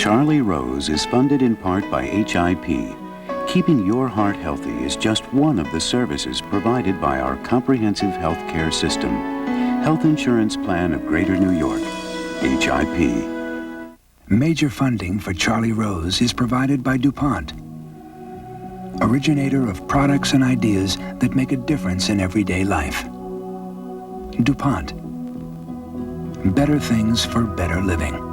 Charlie Rose is funded in part by HIP. Keeping your heart healthy is just one of the services provided by our comprehensive health care system. Health Insurance Plan of Greater New York, HIP. Major funding for Charlie Rose is provided by DuPont, originator of products and ideas that make a difference in everyday life. DuPont, better things for better living.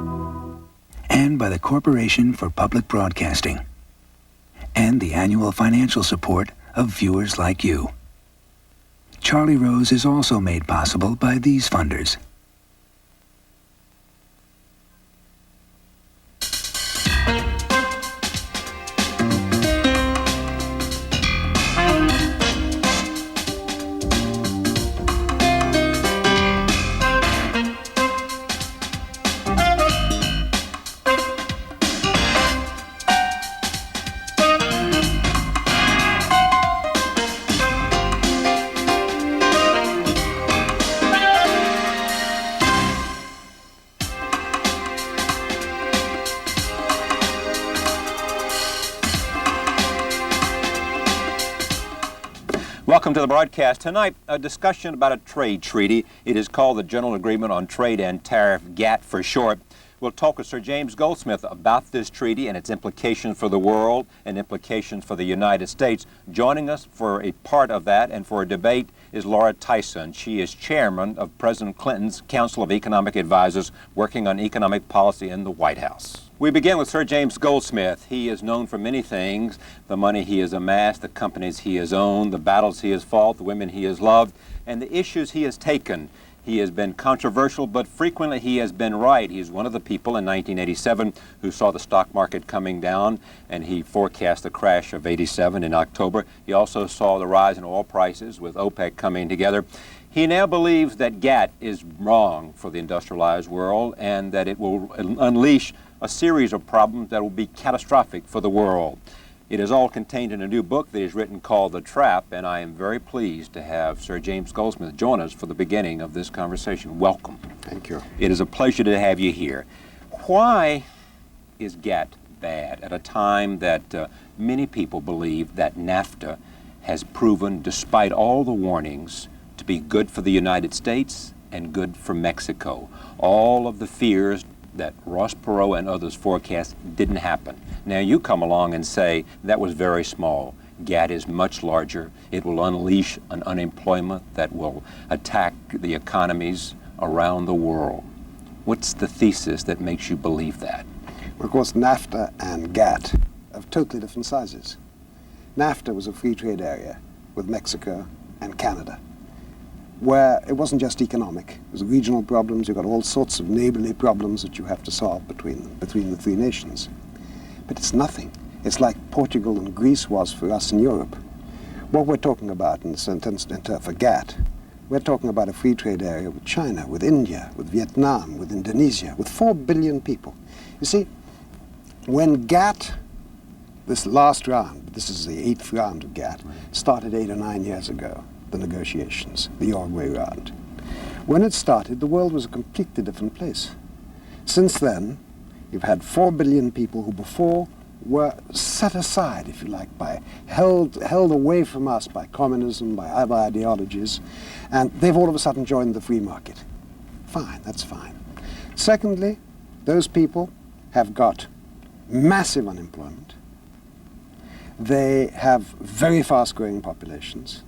And by the Corporation for Public Broadcasting, and the annual financial support of viewers like you. Charlie Rose is also made possible by these funders. Welcome to the broadcast. Tonight, a discussion about a trade treaty. It is called the General Agreement on Trade and Tariff, GATT for short. We'll talk with Sir James Goldsmith about this treaty and its implications for the world and implications for the United States. Joining us for a part of that and for a debate is Laura Tyson. She is chairman of President Clinton's Council of Economic Advisors working on economic policy in the White House. We begin with Sir James Goldsmith. He is known for many things: the money he has amassed, the companies he has owned, the battles he has fought, the women he has loved, and the issues he has taken. He has been controversial, but frequently he has been right. He's one of the people in 1987 who saw the stock market coming down, and he forecast the crash of '87 in October. He also saw the rise in oil prices with OPEC coming together. He now believes that GATT is wrong for the industrialized world and that it will unleash a series of problems that will be catastrophic for the world. It is all contained in a new book that he's written called The Trap, and I am very pleased to have Sir James Goldsmith join us for the beginning of this conversation. Welcome. Thank you. It is a pleasure to have you here. Why is GATT bad at a time that many people believe that NAFTA has proven, despite all the warnings, to be good for the United States and good for Mexico? All of the fears that Ross Perot and others forecast didn't happen. Now you come along and say that was very small. GATT is much larger. It will unleash an unemployment that will attack the economies around the world. What's the thesis that makes you believe that? Well, of course, NAFTA and GATT have totally different sizes. NAFTA was a free trade area with Mexico and Canada, where it wasn't just economic. It was regional problems. You've got all sorts of neighborly problems that you have to solve between the three nations. But it's nothing. It's like Portugal and Greece was for us in Europe. What we're talking about in the sentence for GATT, we're talking about a free trade area with China, with India, with Vietnam, with Indonesia, with 4 billion people. You see, when GATT, this last round, this is the 8th round of GATT, started 8 or 9 years ago, the negotiations, the Uruguay round. When it started, the world was a completely different place. Since then, you've had 4 billion people who before were set aside, if you like, held away from us by communism, by other ideologies, and they've all of a sudden joined the free market. Fine, that's fine. Secondly, those people have got massive unemployment. They have very fast-growing populations.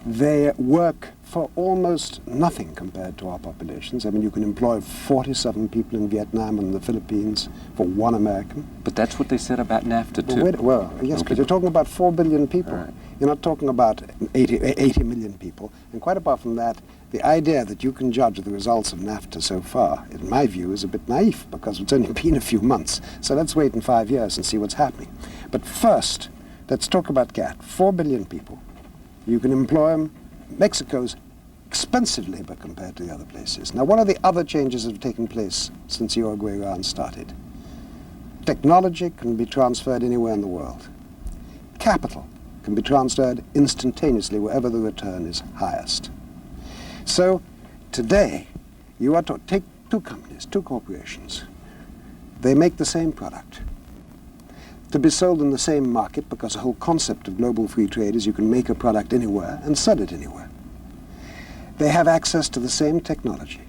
They work for almost nothing compared to our populations. I mean, you can employ 47 people in Vietnam and the Philippines for 1 American. But that's what they said about NAFTA, too. Well, yes, Okay. but you're talking about 4 billion people. Right. You're not talking about 80 million people. And quite apart from that, the idea that you can judge the results of NAFTA so far, in my view, is a bit naive, because it's only been a few months. So let's wait in 5 years and see what's happening. But first, let's talk about GATT. 4 billion people. You can employ them. Mexico's expensive labor compared to the other places. Now, what are the other changes that have taken place since the Uruguay round started? Technology can be transferred anywhere in the world. Capital can be transferred instantaneously wherever the return is highest. So today, you are to take 2 companies, 2 corporations, They make the same product to be sold in the same market, because the whole concept of global free trade is you can make a product anywhere and sell it anywhere. They have access to the same technology.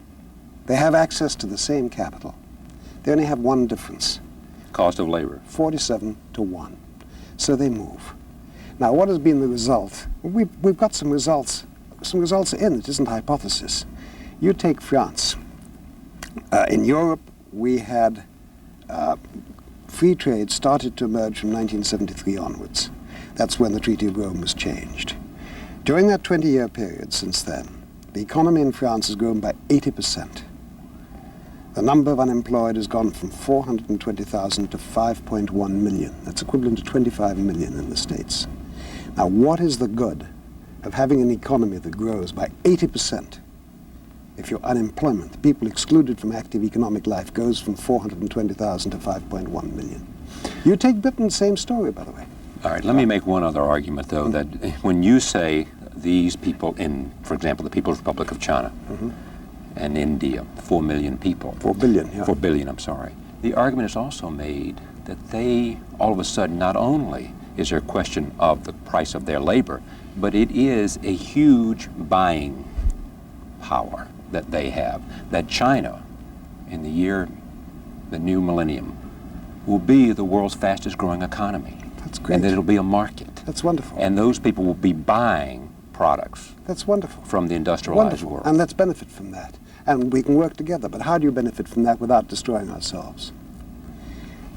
They have access to the same capital. They only have one difference. Cost of labor. 47 to 1. So they move. Now, what has been the result? We've got some results. Some results are in. It isn't hypothesis. You take France. In Europe, we had free trade started to emerge from 1973 onwards. That's when the Treaty of Rome was changed. During that 20-year period since then, the economy in France has grown by 80%. The number of unemployed has gone from 420,000 to 5.1 million. That's equivalent to 25 million in the States. Now, what is the good of having an economy that grows by 80% if your unemployment, the people excluded from active economic life, goes from 420,000 to 5.1 million? You take Britain, same story, by the way. All right, let me make one other argument, though, that when you say these people in, for example, the People's Republic of China and India, 4 million people. 4 billion, yeah. 4 billion, I'm sorry. The argument is also made that they, all of a sudden, not only is there a question of the price of their labor, but it is a huge buying power that they have, that China, in the new millennium, will be the world's fastest growing economy. That's great. And that it'll be a market. That's wonderful. And those people will be buying products. That's wonderful. From the industrialized world. And let's benefit from that. And we can work together. But how do you benefit from that without destroying ourselves?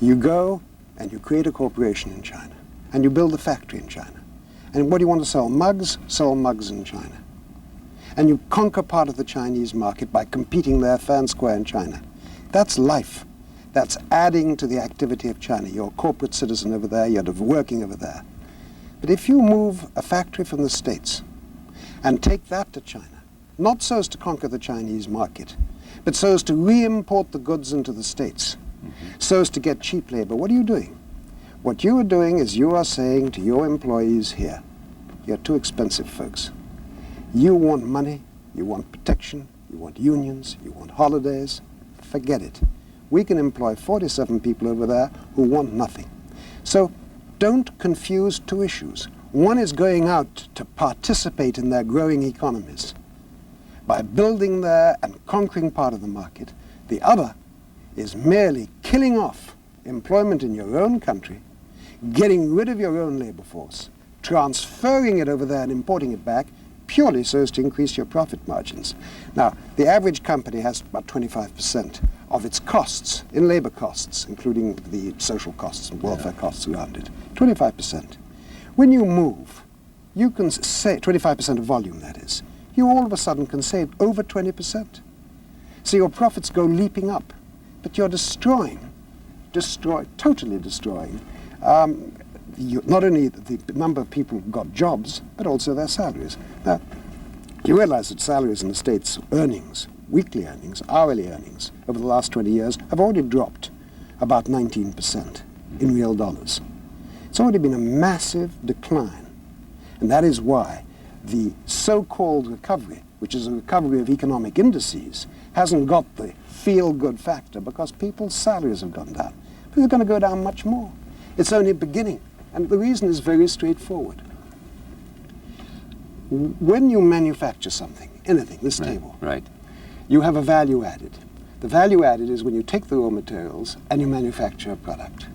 You go and you create a corporation in China. And you build a factory in China. And what do you want to sell? Mugs? Sell mugs in China. And you conquer part of the Chinese market by competing there fair and square in China. That's life. That's adding to the activity of China. You're a corporate citizen over there, you're working over there. But if you move a factory from the States and take that to China, not so as to conquer the Chinese market, but so as to re-import the goods into the States, so as to get cheap labor, what are you doing? What you are doing is you are saying to your employees here, you're too expensive, folks. You want money, you want protection, you want unions, you want holidays. Forget it. We can employ 47 people over there who want nothing. So don't confuse two issues. One is going out to participate in their growing economies by building there and conquering part of the market. The other is merely killing off employment in your own country, getting rid of your own labor force, transferring it over there and importing it back, purely so as to increase your profit margins. Now, the average company has about 25% of its costs in labor costs, including the social costs and welfare costs around it. 25%. When you move, you can say 25% of volume, that is. You all of a sudden can save over 20%. So your profits go leaping up, but you're totally destroying not only the number of people who got jobs, but also their salaries. Now, you realize that salaries in the States, earnings, weekly earnings, hourly earnings, over the last 20 years have already dropped about 19% in real dollars. It's already been a massive decline. And that is why the so-called recovery, which is a recovery of economic indices, hasn't got the feel-good factor, because people's salaries have gone down. But they're going to go down much more. It's only beginning. And the reason is very straightforward. When you manufacture something, anything, this table, you have a value added. The value added is when you take the raw materials and you manufacture a product.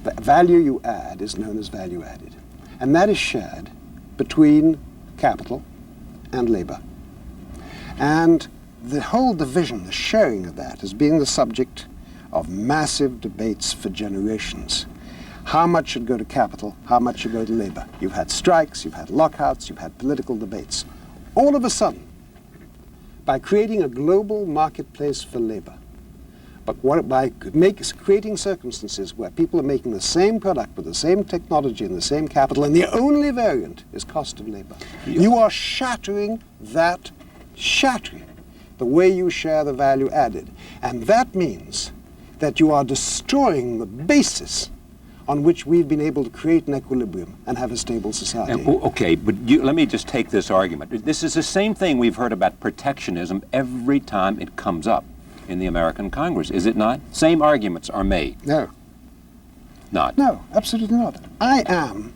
The value you add is known as value added. And that is shared between capital and labor. And the whole division, the sharing of that, has been the subject of massive debates for generations. How much should go to capital? How much should go to labor? You've had strikes, you've had lockouts, you've had political debates. All of a sudden, by creating a global marketplace for labor, but by creating circumstances where people are making the same product with the same technology and the same capital, and the only variant is cost of labor, you are shattering the way you share the value added. And that means that you are destroying the basis on which we've been able to create an equilibrium and have a stable society. Okay, but let me just take this argument. This is the same thing we've heard about protectionism every time it comes up. in the American Congress, is it not? Same arguments are made. No. Not? No, absolutely not. I am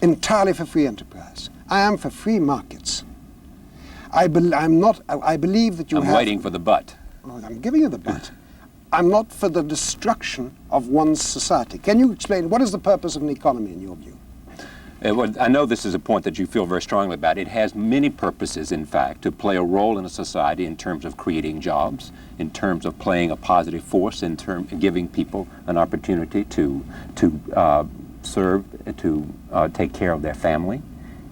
entirely for free enterprise. I am for free markets. I believe that you I'm waiting for the but. Oh, I'm giving you the but. I'm not for the destruction of one's society. Can you explain what is the purpose of an economy in your view? Well, I know this is a point that you feel very strongly about. It has many purposes, in fact, to play a role in a society in terms of creating jobs, in terms of playing a positive force, in terms of giving people an opportunity to serve, to take care of their family,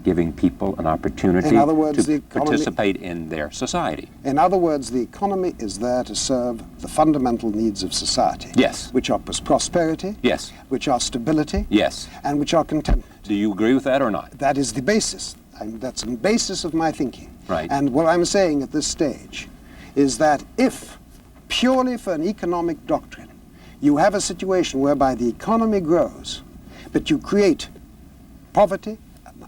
giving people an opportunity in other words, to participate in their society. In other words, the economy is there to serve the fundamental needs of society. Yes. Which are prosperity. Yes. Which are stability. Yes. And which are contentment. Do you agree with that or not? That is the basis. That's the basis of my thinking. Right. And what I'm saying at this stage is that if, purely for an economic doctrine, you have a situation whereby the economy grows, but you create poverty,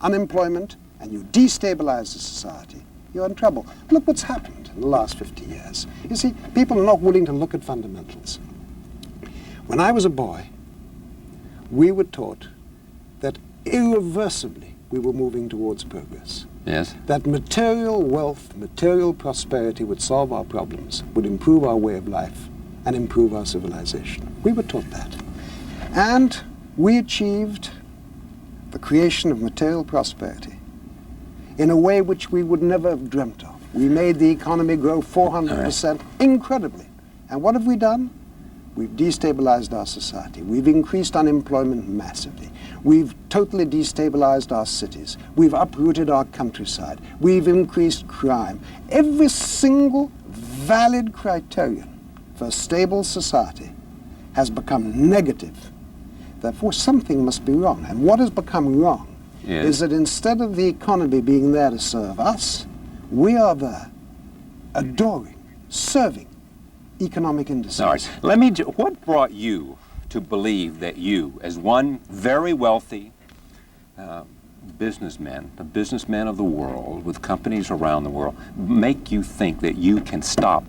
unemployment, and you destabilize the society, you're in trouble. Look what's happened in the last 50 years. You see, people are not willing to look at fundamentals. When I was a boy, we were taught that irreversibly we were moving towards progress. Yes. That material wealth, material prosperity would solve our problems, would improve our way of life, and improve our civilization. We were taught that. And we achieved the creation of material prosperity in a way which we would never have dreamt of. We made the economy grow 400%, incredibly. And what have we done? We've destabilized our society. We've increased unemployment massively. We've totally destabilized our cities. We've uprooted our countryside. We've increased crime. Every single valid criterion for a stable society has become negative. Therefore, something must be wrong. And what has become wrong is that instead of the economy being there to serve us, we are there adoring, serving economic industries. All right. What brought you to believe that you, as one very wealthy businessman, a businessman of the world with companies around the world, make you think that you can stop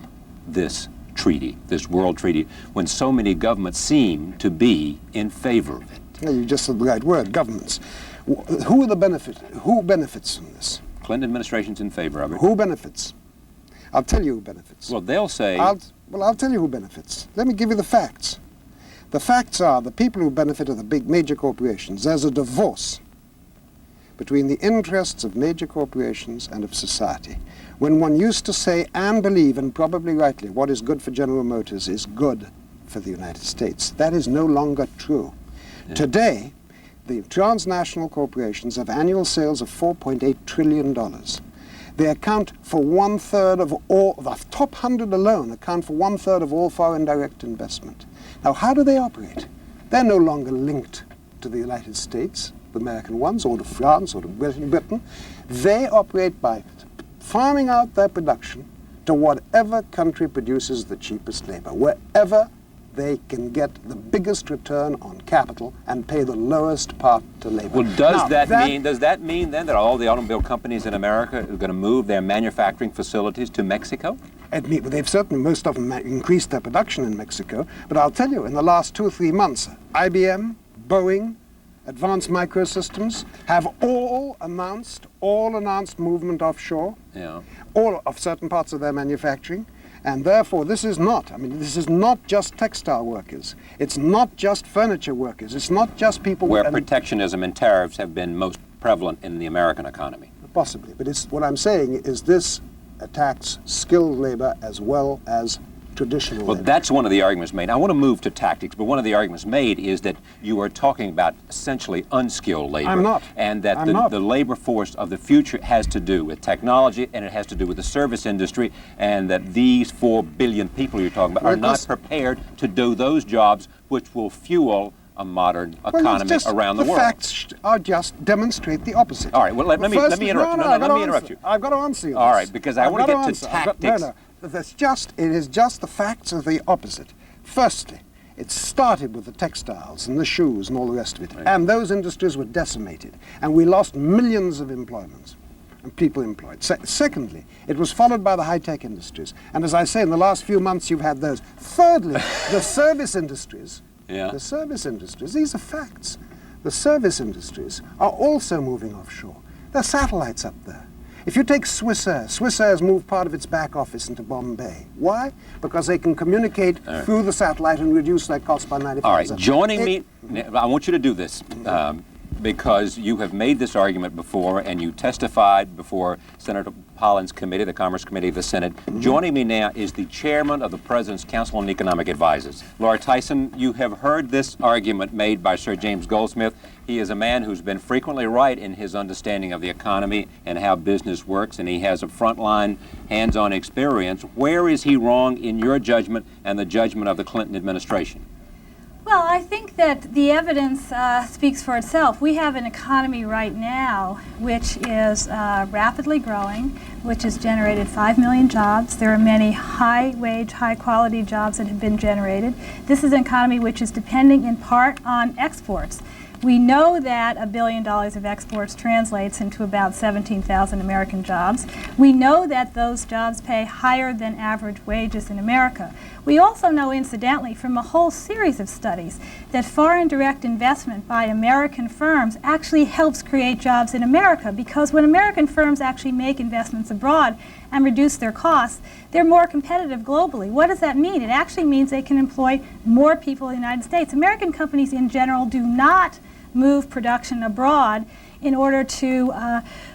this treaty, this world treaty, when so many governments seem to be in favor of it? Yeah, you just said the right word, governments. Who benefits from this? Clinton administration's in favor of it. Who benefits? I'll tell you who benefits. Well, they'll say... I'll tell you who benefits. Let me give you the facts. The facts are the people who benefit are the big major corporations. There's a divorce between the interests of major corporations and of society. When one used to say and believe, and probably rightly, what is good for General Motors is good for the United States. That is no longer true. Yeah. Today, the transnational corporations have annual sales of $4.8 trillion. They account for 1/3 of all, the top 100 alone account for 1/3 of all foreign direct investment. Now, how do they operate? They're no longer linked to the United States, the American ones, or to France, or to Britain. They operate by farming out their production to whatever country produces the cheapest labor, wherever they can get the biggest return on capital and pay the lowest part to labor. Well, does that mean then that all the automobile companies in America are going to move their manufacturing facilities to Mexico? They've certainly, most of them, increased their production in Mexico. But I'll tell you, in the last 2 or 3 months, IBM, Boeing, Advanced Microsystems have all announced movement offshore, all of certain parts of their manufacturing. And therefore, this is not just textile workers. It's not just furniture workers. It's not just people... Where protectionism and tariffs have been most prevalent in the American economy. Possibly. But what I'm saying is this attacks skilled labor as well as traditional labor. Well, that's one of the arguments made. I want to move to tactics, but one of the arguments made is that you are talking about essentially unskilled labor. I'm not. And that the labor force of the future has to do with technology, and it has to do with the service industry, and that these 4 billion people you're talking about are not prepared to do those jobs which will fuel a modern economy around the world. The facts are just demonstrate the opposite. All right, well, let me interrupt you. Let me interrupt you. I've got to answer you. All right, because I want to get to tactics. It is just the facts of the opposite. Firstly, it started with the textiles and the shoes and all the rest of it. Right. And those industries were decimated. And we lost millions of employments. and people employed. Secondly, it was followed by the high-tech industries. And as I say, in the last few months, you've had those. Thirdly, the service industries. Yeah. The service industries, these are facts. The service industries are also moving offshore. There are satellites up there. If you take Swissair has moved part of its back office into Bombay. Why? Because they can communicate through the satellite and reduce their cost by 95%. All right, joining me, I want you to do this because you have made this argument before and you testified before Senator Pollin's committee, the Commerce Committee of the Senate. Joining me now is the chairman of the President's Council on Economic Advisors. Laura Tyson, you have heard this argument made by Sir James Goldsmith. He is a man who's been frequently right in his understanding of the economy and how business works, and he has a frontline, hands-on experience. Where is he wrong in your judgment and the judgment of the Clinton administration? Well, I think that the evidence speaks for itself. We have an economy right now which is rapidly growing, which has generated 5 million jobs. There are many high-wage, high-quality jobs that have been generated. This is an economy which is depending in part on exports. We know that $1 billion of exports translates into about 17,000 American jobs. We know that those jobs pay higher than average wages in America. We also know, incidentally, from a whole series of studies, that foreign direct investment by American firms actually helps create jobs in America, because when American firms actually make investments abroad and reduce their costs, they're more competitive globally. What does that mean? It actually means they can employ more people in the United States. American companies in general do not move production abroad in order to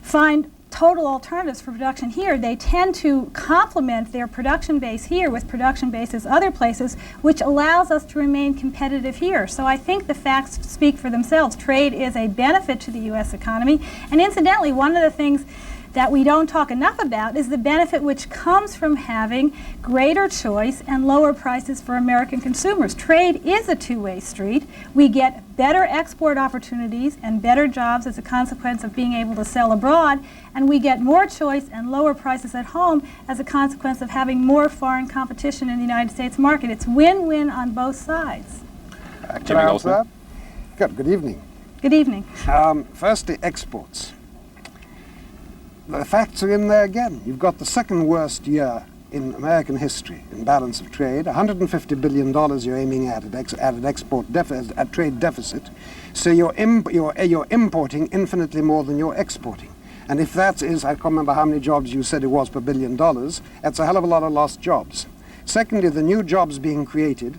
find total alternatives for production here. They tend to complement their production base here with production bases other places, which allows us to remain competitive here. So I think the facts speak for themselves. Trade is a benefit to the U.S. economy. And incidentally, one of the things that we don't talk enough about is the benefit which comes from having greater choice and lower prices for American consumers. Trade is a two-way street. We get better export opportunities and better jobs as a consequence of being able to sell abroad, and we get more choice and lower prices at home as a consequence of having more foreign competition in the United States market. It's win-win on both sides. Can I answer that? Good evening. Good evening. Firstly, exports. The facts are in there again. You've got the second worst year in American history in balance of trade. $150 billion you're aiming at at trade deficit. So you're importing infinitely more than you're exporting. And if that is, I can't remember how many jobs you said it was per $1 billion, that's a hell of a lot of lost jobs. Secondly, the new jobs being created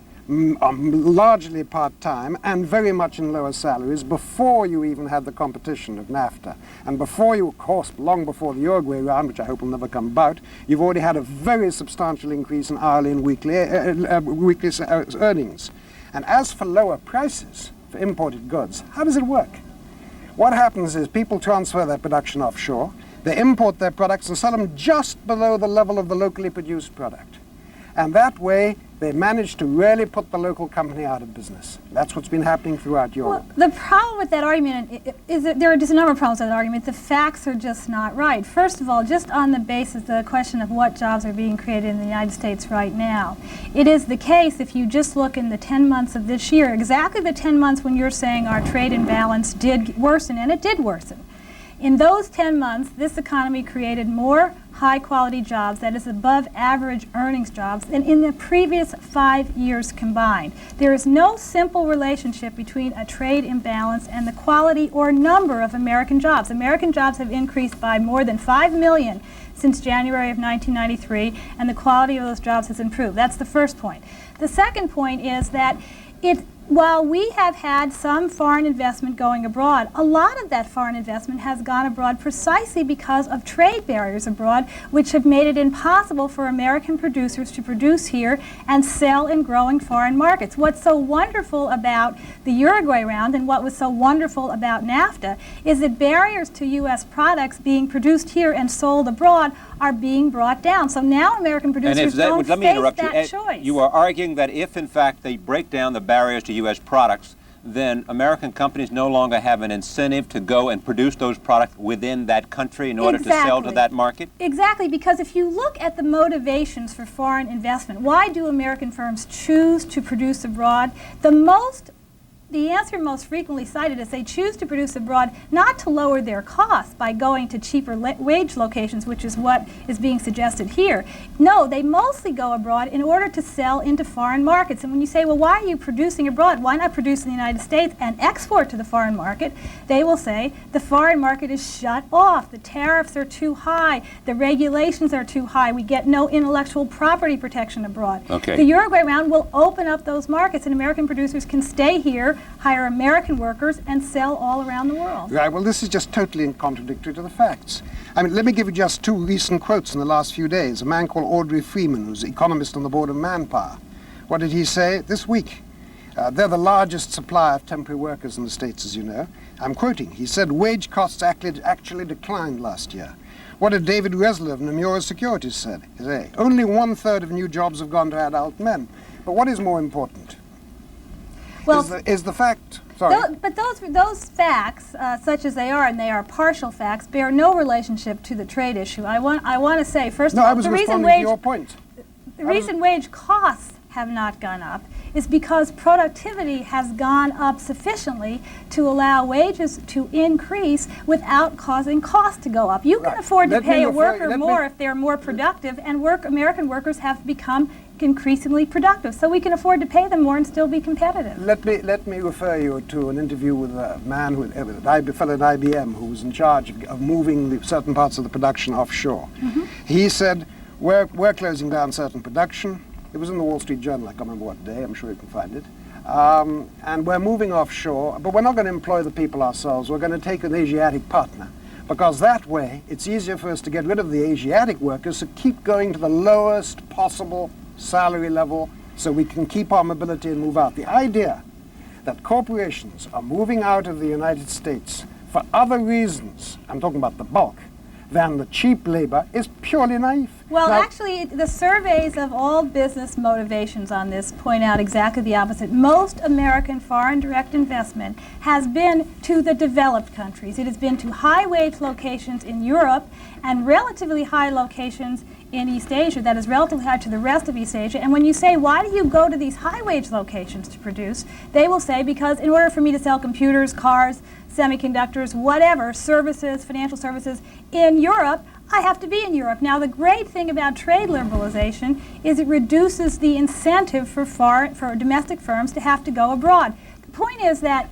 are largely part-time and very much in lower salaries before you even had the competition of NAFTA. And before you, of course, long before the Uruguay round, which I hope will never come about, you've already had a very substantial increase in hourly and weekly earnings. And as for lower prices for imported goods, how does it work? What happens is people transfer their production offshore, they import their products and sell them just below the level of the locally produced product. And that way, they manage to really put the local company out of business. That's what's been happening throughout Europe. Well, the problem with that argument is that there are just a number of problems with that argument. The facts are just not right. First of all, just on the basis of the question of what jobs are being created in the United States right now, it is the case, if you just look in the 10 months of this year, exactly the 10 months when you're saying our trade imbalance did worsen, and it did worsen. In those 10 months, this economy created more high-quality jobs, that is above average earnings jobs, than in the previous 5 years combined. There is no simple relationship between a trade imbalance and the quality or number of American jobs. American jobs have increased by more than 5 million since January of 1993, and the quality of those jobs has improved. That's the first point. The second point is that while we have had some foreign investment going abroad, a lot of that foreign investment has gone abroad precisely because of trade barriers abroad, which have made it impossible for American producers to produce here and sell in growing foreign markets. What's so wonderful about the Uruguay round and what was so wonderful about NAFTA is that barriers to U.S. products being produced here and sold abroad are being brought down. So now American producers don't face that choice. You are arguing that if, in fact, they break down the barriers to U.S. products, then American companies no longer have an incentive to go and produce those products within that country in order to sell to that market? Exactly, because if you look at the motivations for foreign investment, why do American firms choose to produce abroad? The the answer most frequently cited is they choose to produce abroad not to lower their costs by going to cheaper wage locations, which is what is being suggested here. No, they mostly go abroad in order to sell into foreign markets. And when you say, well, why are you producing abroad? Why not produce in the United States and export to the foreign market? They will say the foreign market is shut off. The tariffs are too high. The regulations are too high. We get no intellectual property protection abroad. Okay. The Uruguay round will open up those markets, and American producers can stay here, hire American workers, and sell all around the world. Right, well, this is just totally contradictory to the facts. I mean, let me give you just two recent quotes in the last few days. A man called Audrey Freeman, who's economist on the board of Manpower. What did he say this week? They're the largest supplier of temporary workers in the States, as you know. I'm quoting. He said, wage costs actually declined last year. What did David Resler of Nomura Securities say? Only 1/3 of new jobs have gone to adult men. But what is more important? Well, is the fact... Sorry. But those facts, such as they are, and they are partial facts, bear no relationship to the trade issue. I want to say, first of all, the reason wage costs have not gone up is because productivity has gone up sufficiently to allow wages to increase without causing costs to go up. You can afford to pay a worker more if they're more productive, and American workers have become increasingly productive, so we can afford to pay them more and still be competitive. Let me refer you to an interview with a man, a fellow at IBM, who was in charge of moving certain parts of the production offshore. He said, we're closing down certain production. It was in the Wall Street Journal, I can't remember what day, I'm sure you can find it. And we're moving offshore, but we're not going to employ the people ourselves. We're going to take an Asiatic partner, because that way it's easier for us to get rid of the Asiatic workers, so keep going to the lowest possible salary level so we can keep our mobility and move out. The idea that corporations are moving out of the United States for other reasons, I'm talking about the bulk, than the cheap labor is purely naive. Well, actually, the surveys of all business motivations on this point out exactly the opposite. Most American foreign direct investment has been to the developed countries. It has been to high-wage locations in Europe and relatively high locations in East Asia, that is relatively high to the rest of East Asia. And when you say, why do you go to these high-wage locations to produce, they will say, because in order for me to sell computers, cars, semiconductors, whatever, services, financial services in Europe, I have to be in Europe. Now, the great thing about trade liberalization is it reduces the incentive for domestic firms to have to go abroad. The point is that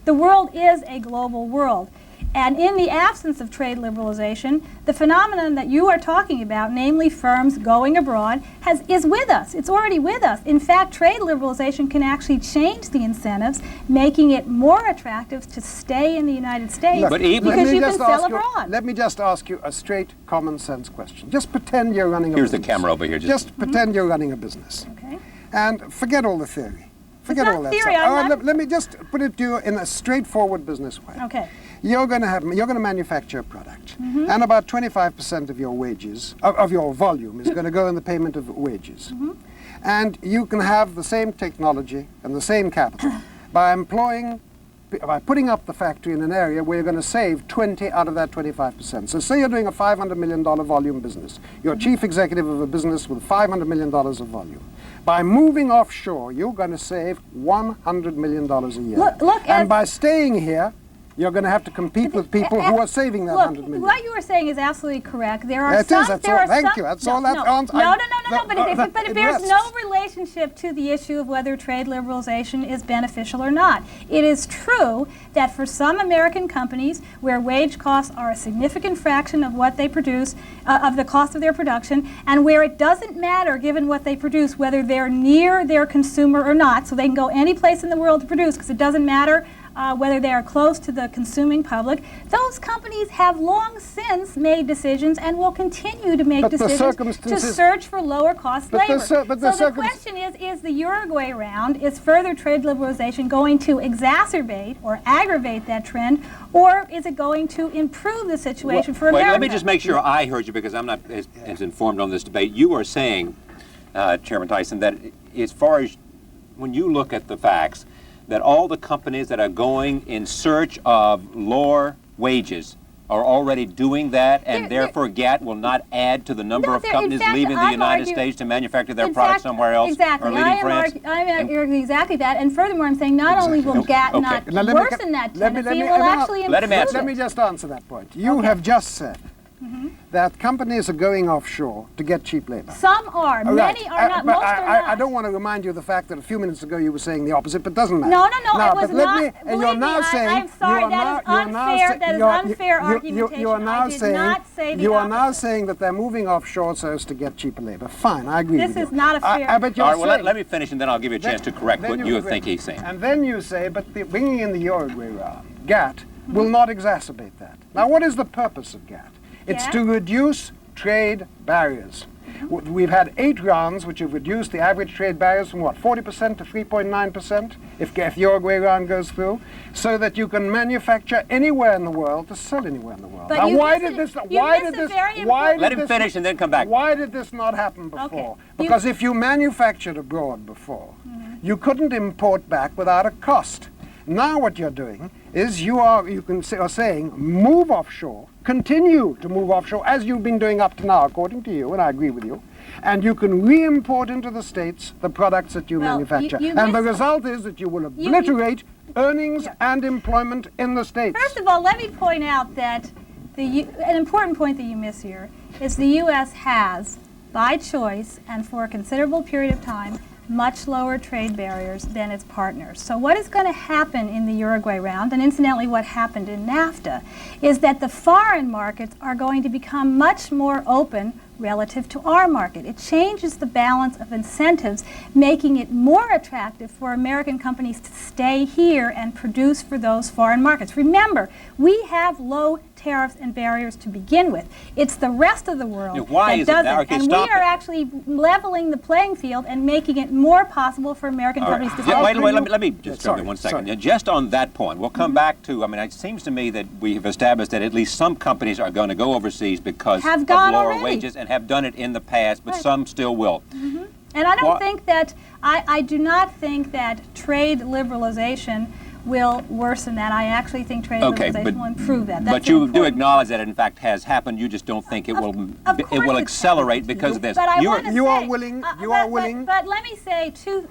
the world is a global world. And in the absence of trade liberalization, the phenomenon that you are talking about, namely firms going abroad, is with us. It's already with us. In fact, trade liberalization can actually change the incentives, making it more attractive to stay in the United States because you can sell abroad. Let me just ask you a straight common sense question. Just pretend you're running a business. Here's the camera over here. Just pretend you're running a business. Okay. And forget all the theory. Forget It's not all that theory, stuff. Let me just put it to you in a straightforward business way. Okay. You're going to manufacture a product, and about 25% of your wages, of your volume, is going to go in the payment of wages. And you can have the same technology and the same capital by putting up the factory in an area where you're going to save 20 out of that 25%. So say you're doing a $500 million volume business. You're chief executive of a business with $500 million of volume. By moving offshore, you're going to save $100 million a year. And by staying here, you're going to have to compete with people who are saving that $100 million. What you were saying is absolutely correct. There are Thank you. That's all that counts. No. But it bears no relationship to the issue of whether trade liberalization is beneficial or not. It is true that for some American companies where wage costs are a significant fraction of what they produce, of the cost of their production, and where it doesn't matter, given what they produce, whether they're near their consumer or not, so they can go any place in the world to produce, because it doesn't matter whether they are close to the consuming public, those companies have long since made decisions and will continue to make decisions to search for lower cost labor. So the question is the Uruguay round, is further trade liberalization going to exacerbate or aggravate that trend, or is it going to improve the situation for America? Let me just make sure I heard you, because I'm not as informed on this debate. You are saying, Chairman Tyson, that as far as when you look at the facts, that all the companies that are going in search of lower wages are already doing that, and They're- therefore GATT will not add to the number No, of in companies fact, leaving the I'm United arguing- States to manufacture their In products fact, somewhere else exactly. or leaving France? I'm arguing exactly that. And furthermore, I'm saying not only will GATT Okay. not Now, let me worsen that let me- tendency, let it me- will let me- actually let him improve answer. Let me it. just answer that point. You Okay. have just said that companies are going offshore to get cheap labor. Some are. All right. Many are not. But Most are not. I don't want to remind you of the fact that a few minutes ago you were saying the opposite, but doesn't matter. No, it was but let not. me, and you're Believe me, now saying, I'm sorry, you are that now, is you are now unfair. say- That is you are- unfair you are argumentation. now I did saying, not say the you are now opposite. saying that they're moving offshore so as to get cheaper labor. Fine, I agree This with you. is not a fair- But you're All right, well, saying, let me finish, and then I'll give you a chance to correct then what you agree. think he's saying. And then you say, but bringing in the Uruguay round, GATT will not exacerbate that. Now, what is the purpose of GATT? It's Yeah. to reduce trade barriers. We've had 8 rounds which have reduced the average trade barriers from, what, 40% to 3.9%, if the Uruguay round goes through, so that you can manufacture anywhere in the world to sell anywhere in the world. But Now, you why missed did this? it. You Why missed did a this? very Why important- Let did him this? finish and then come back. Why did this not happen before? Okay. Because if you manufactured abroad before, you couldn't import back without a cost. Now what you're doing is are saying move offshore, continue to move offshore as you've been doing up to now, according to you, and I agree with you, and you can re-import into the States the products that you Well, manufacture. you And the missed- result is that you will obliterate earnings and employment in the States. First of all, let me point out that an important point that you miss here is the U.S. has, by choice and for a considerable period of time, much lower trade barriers than its partners. So what is going to happen in the Uruguay round, and incidentally what happened in NAFTA, is that the foreign markets are going to become much more open relative to our market. It changes the balance of incentives, making it more attractive for American companies to stay here and produce for those foreign markets. Remember, we have low tariffs and barriers to begin with. It's the rest of the world Yeah, why that is it that? doesn't. Okay, and we stop are it. actually leveling the playing field and making it more possible for American All right. companies to Yeah, stay wait, here. let me just jump in 1 second. sorry. Yeah, just on that point, we'll come back to, it seems to me that we have established that at least some companies are going to go overseas because Have of gone lower already. wages and have done it in the past, but Right. some still will. And I don't What- think that, I do not think that trade liberalization will worsen that. I actually think trade Okay, liberalization but, will improve that. but That's you do important. acknowledge that it in fact has happened. You just don't think it Of will course it's accelerate happened. because of this. But I You're- want to You are say- willing- you but- are but- willing- But let me say two.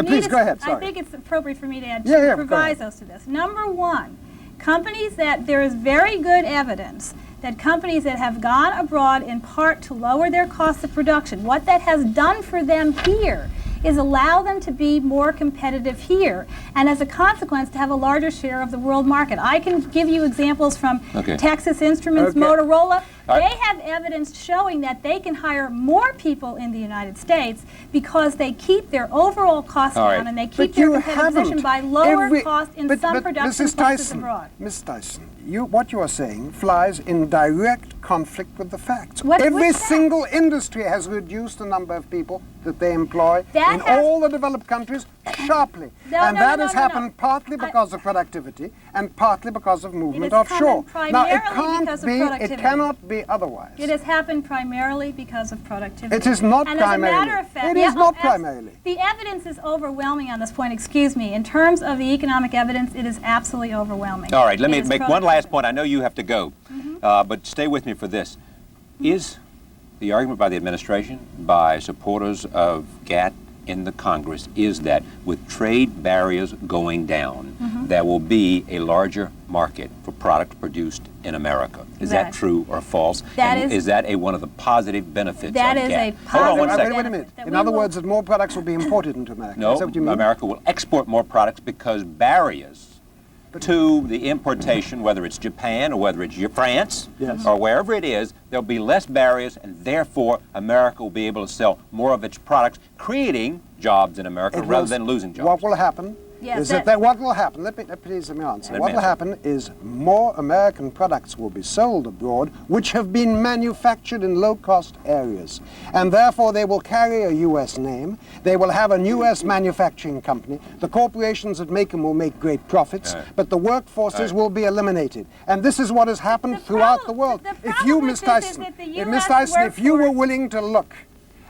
Please, go ahead, I sorry. think it's appropriate for me to add Yeah, two yeah, go ahead. provisos to this. Number one, companies that there is very good evidence that companies that have gone abroad in part to lower their cost of production, what that has done for them here is allow them to be more competitive here, and as a consequence to have a larger share of the world market. I can give you examples from Okay. Texas Instruments, Okay. Motorola. All right. They have evidence showing that they can hire more people in the United States because they keep their overall costs All right. down and they keep But their you competitive position by lower cost in some production Mrs. places Tyson, abroad. Ms. Tyson, what you are saying flies in direct conflict with the facts. What- Every which facts? single industry has reduced the number of people that they employ That in has- all the developed countries sharply. No, and no, that no, has no, no. happened partly because of productivity and partly because of movement has offshore. happened Now, it primarily can't because of be, productivity. it cannot be otherwise. It has happened primarily because of productivity. It is not and primarily. As a matter of fact, It is not as- primarily. The evidence is overwhelming on this point. Excuse me. In terms of the economic evidence, it is absolutely overwhelming. All right, let It me is make one last productivity. point. I know you have to go, but stay with me for this. Is the argument by the administration, by supporters of GATT in the Congress, is that with trade barriers going down, there will be a larger market for products produced in America? Is that That- true or false? that And is- that one of the positive benefits That of is GATT? a Hold on one positive second. Wait a minute. benefit that In we other will- words, that more products will be imported into America. No, Is that what you mean? America will export more products because barriers to the importation, whether it's Japan or whether it's France Yes. or wherever it is, there'll be less barriers, and therefore America will be able to sell more of its products, creating jobs in America It rather will- than losing jobs. What will happen Yes, is that- that what will happen, please let me answer. Let What me will answer. happen is more American products will be sold abroad, which have been manufactured in low-cost areas. And therefore they will carry a U.S. name. They will have a U.S. manufacturing company. The corporations that make them will make great profits, Right. but the workforces Right. will be eliminated. And this is what has happened The throughout problem- the world. the If problem you, with Ms. this is Tyson, that the if US Ms. Tyson, if you were workforce- willing to look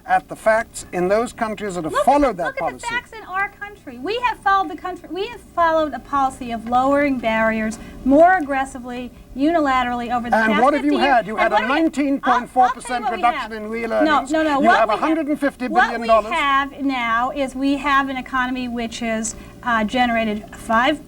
at the facts in those countries that have Look followed that at policy. the facts in our country. country. We have followed the country. We have followed a policy of lowering barriers more aggressively, unilaterally over the past 50 years. And what have you had? You had a And what do we- 19.4% reduction in real earnings. No. You What have we $150 billion. What we have now is we have an economy which has generated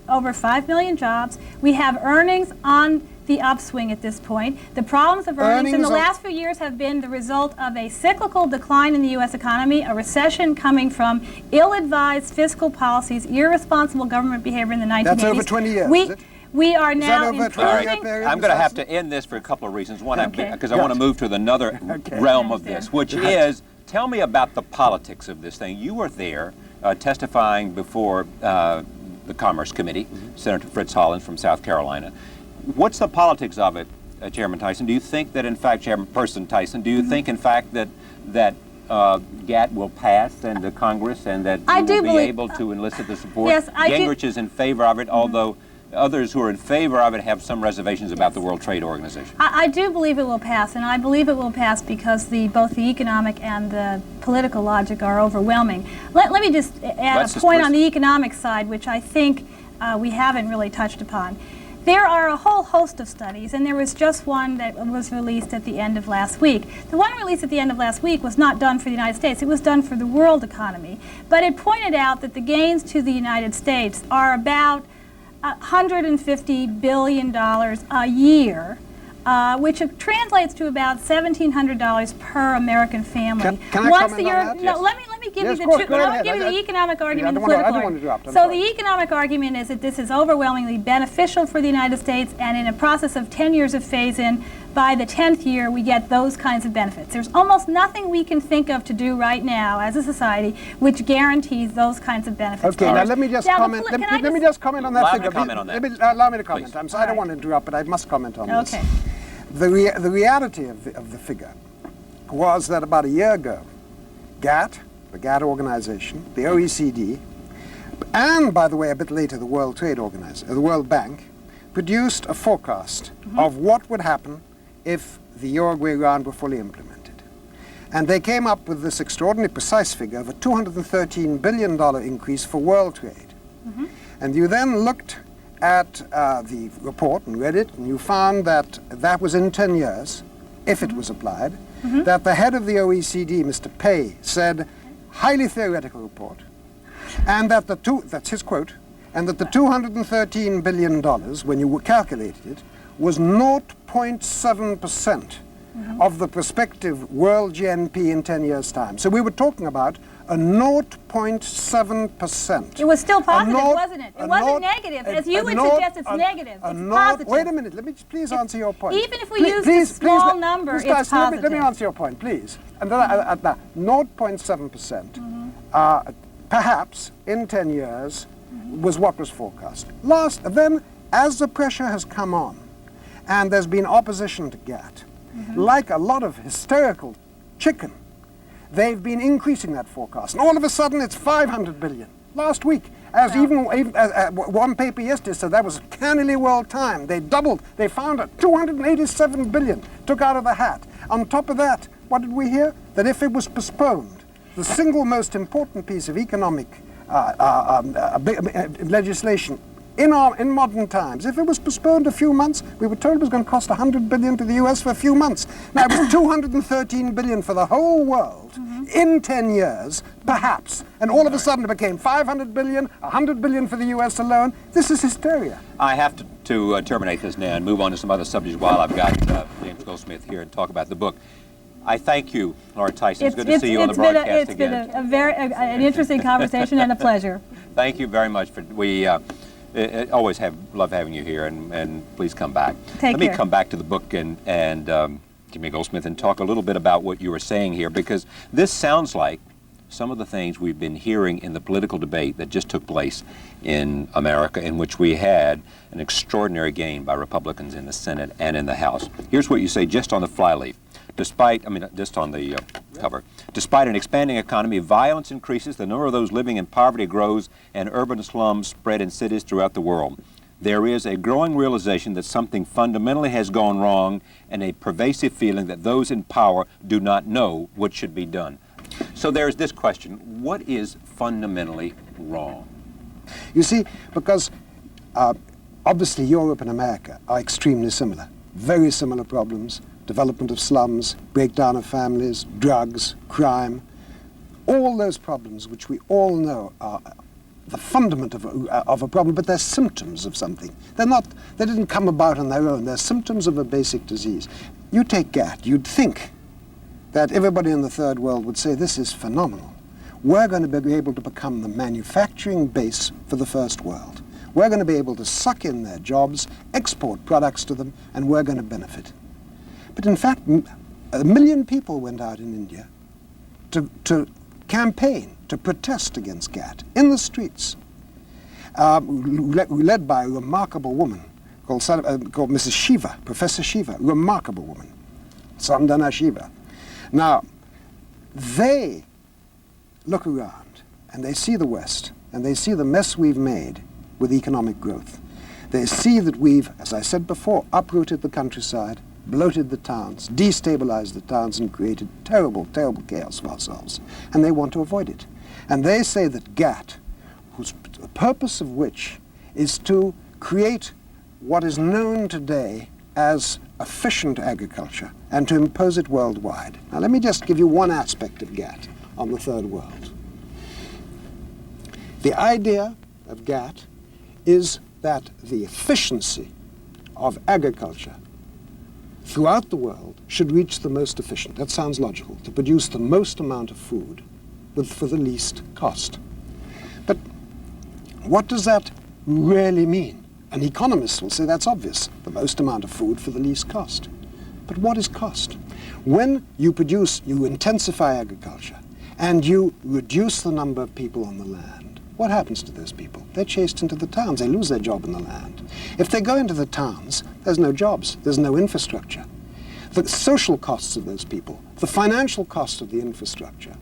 over 5 million jobs. We have earnings on the upswing at this point. The problems of earnings in the last few years have been the result of a cyclical decline in the U.S. economy, a recession coming from ill-advised fiscal policies, irresponsible government behavior in the 1980s. That's over 20 years, is it? We are Is that now over a improving. 20-year period? I'm going to have to end this for a couple of reasons. One, Okay. because I want to move to another realm of this, which is, tell me about the politics of this thing. You were there testifying before the Commerce Committee, Senator Fritz Hollins from South Carolina. What's the politics of it, Chairman Tyson? Do you think that, in fact, Chairperson Tyson, do you think, in fact, that GATT will pass into Congress and that you will be able to elicit the support? Yes, I do. Gingrich is in favor of it, although others who are in favor of it have some reservations about the World Trade Organization. I do believe it will pass, and I believe it will pass because both the economic and the political logic are overwhelming. Let me just add a point on the economic side, which I think we haven't really touched upon. There are a whole host of studies, and there was just one that was released at the end of last week. The one released at the end of last week was not done for the United States. It was done for the world economy. But it pointed out that the gains to the United States are about $150 billion a year, which translates to about $1,700 per American family. Can I comment on that? No, let me give you Yes, the of course, truth. go Let me ahead. give you the economic argument and the I political don't want to argument. interrupt. I'm So sorry. the economic argument is that this is overwhelmingly beneficial for the United States, and in a process of 10 years of phase-in, by the 10th year, we get those kinds of benefits. There's almost nothing we can think of to do right now as a society which guarantees those kinds of benefits. Okay, now let me just comment. Let me just comment on that Allow me figure. to comment on that. Allow me to comment. Please. I'm sorry, I don't want to interrupt, but I must comment on this. Okay. The reality of the figure was that about a year ago, GATT, the GATT organization, the OECD, and by the way, a bit later, the World Trade Organization, the World Bank, produced a forecast of what would happen if the Uruguay round were fully implemented. And they came up with this extraordinarily precise figure of a $213 billion increase for world trade. And you then looked at the report and read it, and you found that that was in 10 years, if it was applied, that the head of the OECD, Mr. Pei, said, highly theoretical report, and that that's his quote, and that the $213 billion, when you calculated it, was 0.7% of the prospective world GNP in 10 years' time. So we were talking about a 0.7%. It was still positive, wasn't it? It wasn't negative. As you would suggest, it's negative. It's positive. Wait a minute. Let me please answer your point. Even if we use the small number, it's positive. Let me answer your point, please. And then at that 0.7%, perhaps in 10 years, was what was forecast. Then, as the pressure has come on, and there's been opposition to GATT, like a lot of hysterical chicken, they've been increasing that forecast. And all of a sudden, it's 500 billion. Last week, as one paper yesterday said, that was cannily well timed. They doubled. They found it. 287 billion took out of the hat. On top of that, what did we hear? That if it was postponed, the single most important piece of economic legislation in modern times, if it was postponed a few months, we were told it was going to cost 100 billion to the US for a few months. Now it was 213 billion for the whole world in 10 years, perhaps. And all of a sudden it became 500 billion, 100 billion for the US alone. This is hysteria. I have to terminate this now and move on to some other subjects while I've got James Goldsmith here and talk about the book. I thank you, Laura Tyson. It's good to see you on the broadcast again. It's been an interesting conversation and a pleasure. Thank you very much. We always love having you here, and please come back. Let me come back to the book and Jimmy Goldsmith and talk a little bit about what you were saying here, because this sounds like some of the things we've been hearing in the political debate that just took place in America, in which we had an extraordinary gain by Republicans in the Senate and in the House. Here's what you say just on the flyleaf. Just on the cover. Despite an expanding economy, violence increases, the number of those living in poverty grows, and urban slums spread in cities throughout the world. There is a growing realization that something fundamentally has gone wrong, and a pervasive feeling that those in power do not know what should be done. So there's this question: what is fundamentally wrong? You see, because obviously Europe and America are extremely similar. Very similar problems. Development of slums, breakdown of families, drugs, crime. All those problems which we all know are the fundament of a problem, but they're symptoms of something. They didn't come about on their own. They're symptoms of a basic disease. You take GATT, you'd think that everybody in the third world would say, this is phenomenal. We're going to be able to become the manufacturing base for the first world. We're going to be able to suck in their jobs, export products to them, and we're going to benefit. But in fact, 1 million people went out in India to campaign, to protest against GATT in the streets, led by a remarkable woman called Mrs. Shiva, Professor Shiva, remarkable woman, Sandhana Shiva. Now, they look around and they see the West and they see the mess we've made with economic growth. They see that we've, as I said before, uprooted the countryside, bloated the towns, destabilized the towns, and created terrible, terrible chaos for ourselves. And they want to avoid it. And they say that GATT, the purpose of which is to create what is known today as efficient agriculture and to impose it worldwide. Now let me just give you one aspect of GATT on the third world. The idea of GATT is that the efficiency of agriculture throughout the world should reach the most efficient. That sounds logical, to produce the most amount of food for the least cost. But what does that really mean? An economist will say that's obvious, the most amount of food for the least cost. But what is cost? When you intensify agriculture and you reduce the number of people on the land, what happens to those people? They're chased into the towns. They lose their job in the land. If they go into the towns, there's no jobs. There's no infrastructure. The social costs of those people, the financial cost of the infrastructure,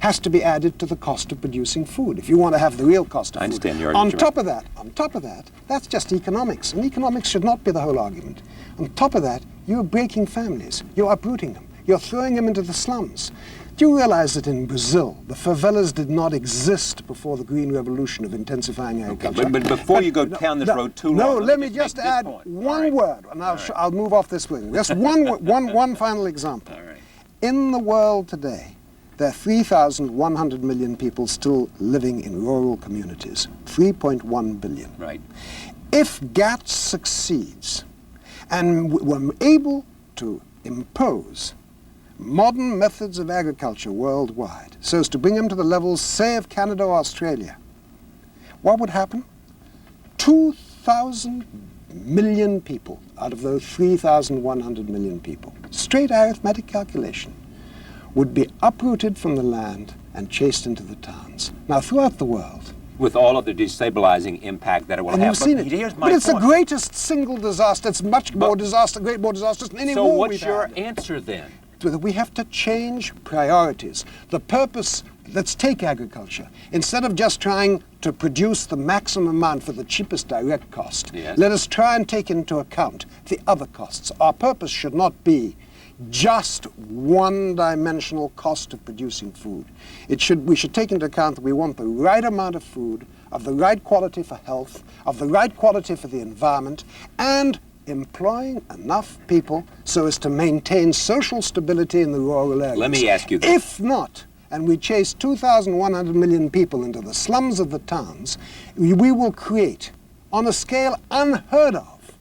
has to be added to the cost of producing food if you want to have the real cost of food. I understand your argument. On top of that, that's just economics. And economics should not be the whole argument. On top of that, you're breaking families. You're uprooting them. You're throwing them into the slums. Do you realize that in Brazil, the favelas did not exist before the Green Revolution of intensifying agriculture? Okay, but before you go down this road too long, no, let me just add one word, and I'll move off this wing. Just one final example. All right. In the world today, there are 3,100 million people still living in rural communities, 3.1 billion. Right. If GATT succeeds, and we're able to impose modern methods of agriculture worldwide, so as to bring them to the levels, say, of Canada or Australia, what would happen? 2,000 million people out of those 3,100 million people, straight arithmetic calculation, would be uprooted from the land and chased into the towns. Now, throughout the world, with all of the destabilizing impact that it will have. You've seen it. Here's my but it's point. the greatest single disaster. It's much more disaster, more disastrous than any So war what's we've your had. answer then? We have to change priorities. The purpose, let's take agriculture. Instead of just trying to produce the maximum amount for the cheapest direct cost, Yes. let us try and take into account the other costs. Our purpose should not be just one-dimensional cost of producing food. We should take into account that we want the right amount of food, of the right quality for health, of the right quality for the environment, and employing enough people so as to maintain social stability in the rural areas. Let me ask you this. If not, and we chase 2,100 million people into the slums of the towns, we will create, on a scale unheard of,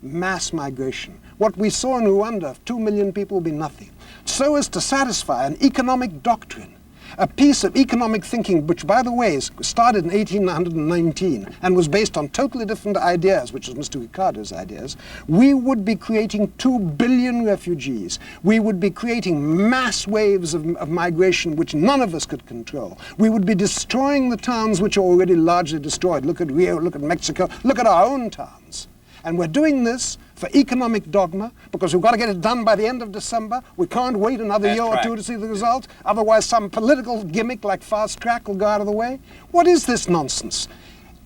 mass migration. What we saw in Rwanda of 2 million people will be nothing. So as to satisfy an economic doctrine, a piece of economic thinking which, by the way, started in 1819 and was based on totally different ideas, which was Mr. Ricardo's ideas, we would be creating 2 billion refugees. We would be creating mass waves of migration which none of us could control. We would be destroying the towns which are already largely destroyed. Look at Rio, look at Mexico, look at our own towns. And we're doing this for economic dogma, because we've got to get it done by the end of December. We can't wait another year or two to see the result. Otherwise, some political gimmick like fast track will go out of the way. What is this nonsense?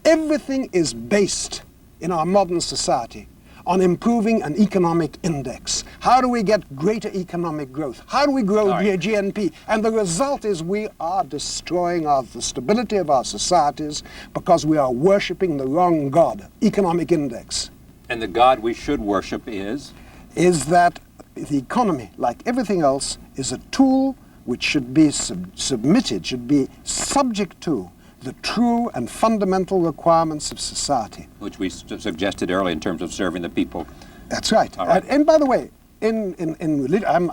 Everything is based in our modern society on improving an economic index. How do we get greater economic growth? How do we grow GNP? And the result is we are destroying the stability of our societies because we are worshipping the wrong God, economic index. And the God we should worship is? Is that the economy, like everything else, is a tool which should be submitted, should be subject to the true and fundamental requirements of society. Which we suggested earlier in terms of serving the people. That's right. All right. And by the way, in religion,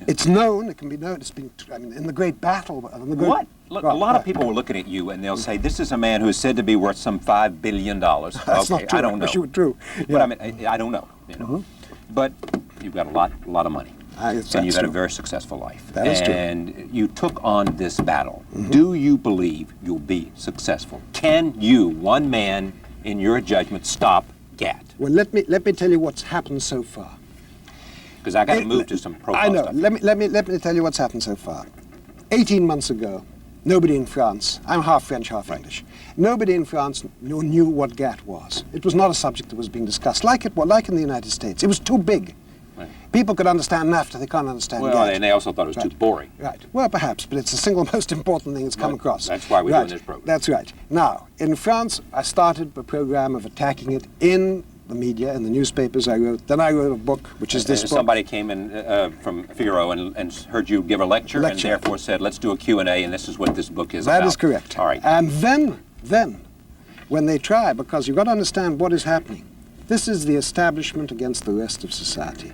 it's known, it can be known, it's been, in the great battle. What? Look, a lot of people were looking at you and they'll say, this is a man who is said to be worth some $5 billion. That's okay, not true. I don't know. I wish it were true. Yeah. But I mean, I don't know. You know? But you've got a lot of money. And you've had a very successful life. That is true. And you took on this battle. Do you believe you'll be successful? Can you, one man, in your judgment, stop GATT? Well, let me tell you what's happened so far. Because I got to move to some profile I know. stuff. Let me tell you what's happened so far. 18 months ago, nobody in France, I'm half French, half English, nobody in France knew what GATT was. It was not a subject that was being discussed, like in the United States. It was too big. Right. People could understand NAFTA, they can't understand Well, GATT. and they also thought it was too boring. Right. Well, perhaps, but it's the single most important thing that's come across. That's why we're doing this program. That's right. Now, in France, I started a program of attacking it in the media, in the newspapers I wrote. Then I wrote a book, which is this book. Somebody came in from Figaro and heard you give a lecture, and therefore said, let's do a Q&A, and this is what this book is about. That is correct. All right. And then, when they try, because you've got to understand what is happening. This is the establishment against the rest of society.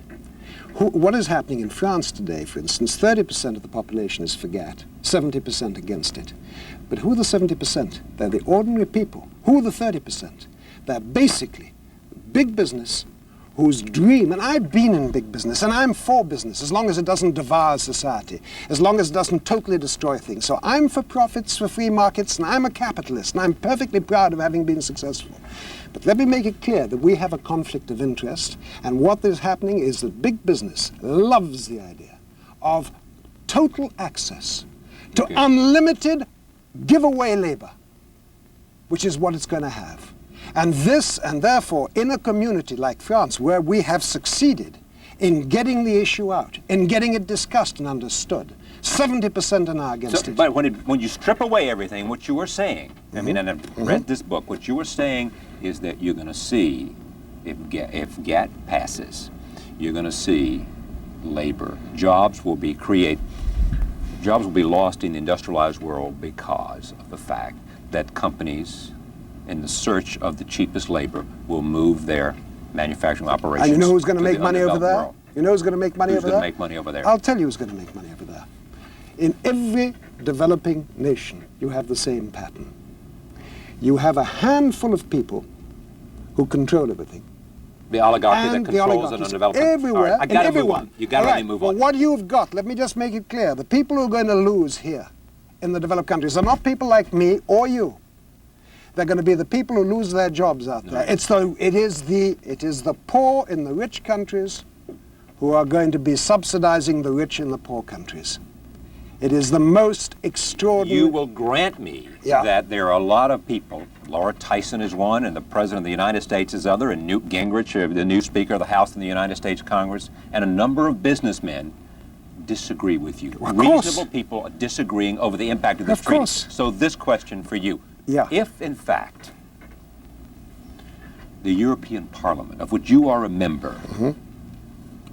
What is happening in France today, for instance, 30% of the population is for GATT, 70% against it. But who are the 70%? They're the ordinary people. Who are the 30%? They're basically big business whose dream, and I've been in big business, and I'm for business, as long as it doesn't devour society, as long as it doesn't totally destroy things. So I'm for profits, for free markets, and I'm a capitalist, and I'm perfectly proud of having been successful. But let me make it clear that we have a conflict of interest, and what is happening is that big business loves the idea of total access to unlimited giveaway labor, which is what it's going to have. And therefore, in a community like France, where we have succeeded in getting the issue out, in getting it discussed and understood, 70% are now against it. But when you strip away everything, what you were saying, I mean, and I've read this book, what you were saying is that you're going to see, if GATT passes, you're going to see labor. Jobs will be lost in the industrialized world because of the fact that companies, in the search of the cheapest labor, will move their manufacturing operations. And you know who's going to make the money over there? world. You know who's going to make money over there? Who's going to make money over there? I'll tell you who's going to make money over there. In every developing nation, you have the same pattern. You have a handful of people who control everything. The oligarchy And that the controls an oligarchies undeveloped. everywhere, All right, I got to and move everyone. on. You got to let me move Well, on. what you've got, let me just make it clear. The people who are going to lose here in the developed countries are not people like me or you. They're going to be the people who lose their jobs out there. It is the poor in the rich countries who are going to be subsidizing the rich in the poor countries. It is the most extraordinary. You will grant me that there are a lot of people, Laura Tyson is one, and the President of the United States is other, and Newt Gingrich, the new Speaker of the House in the United States Congress, and a number of businessmen disagree with you. Reasonable people are disagreeing over the impact of this treaty. So this question for you. If, in fact, the European Parliament, of which you are a member,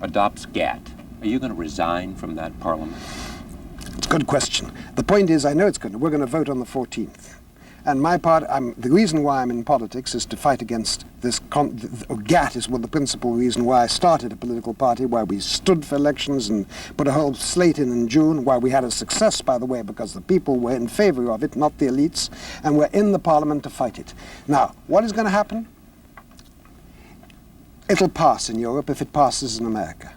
adopts GATT, are you going to resign from that Parliament? It's a good question. The point is, I know it's good. We're going to vote on the 14th. And my part, the reason why I'm in politics is to fight against this. GATT is the principal reason why I started a political party, why we stood for elections and put a whole slate in June, why we had a success, by the way, because the people were in favor of it, not the elites, and we're in the parliament to fight it. Now, what is going to happen? It'll pass in Europe if it passes in America,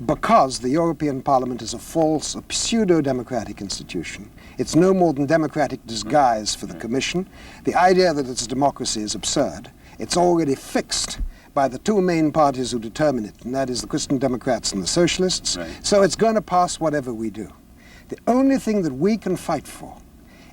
because the European Parliament is a false, a pseudo-democratic institution. It's no more than democratic disguise for the Commission. The idea that it's a democracy is absurd. It's already fixed by the two main parties who determine it, and that is the Christian Democrats and the Socialists. So it's going to pass whatever we do. The only thing that we can fight for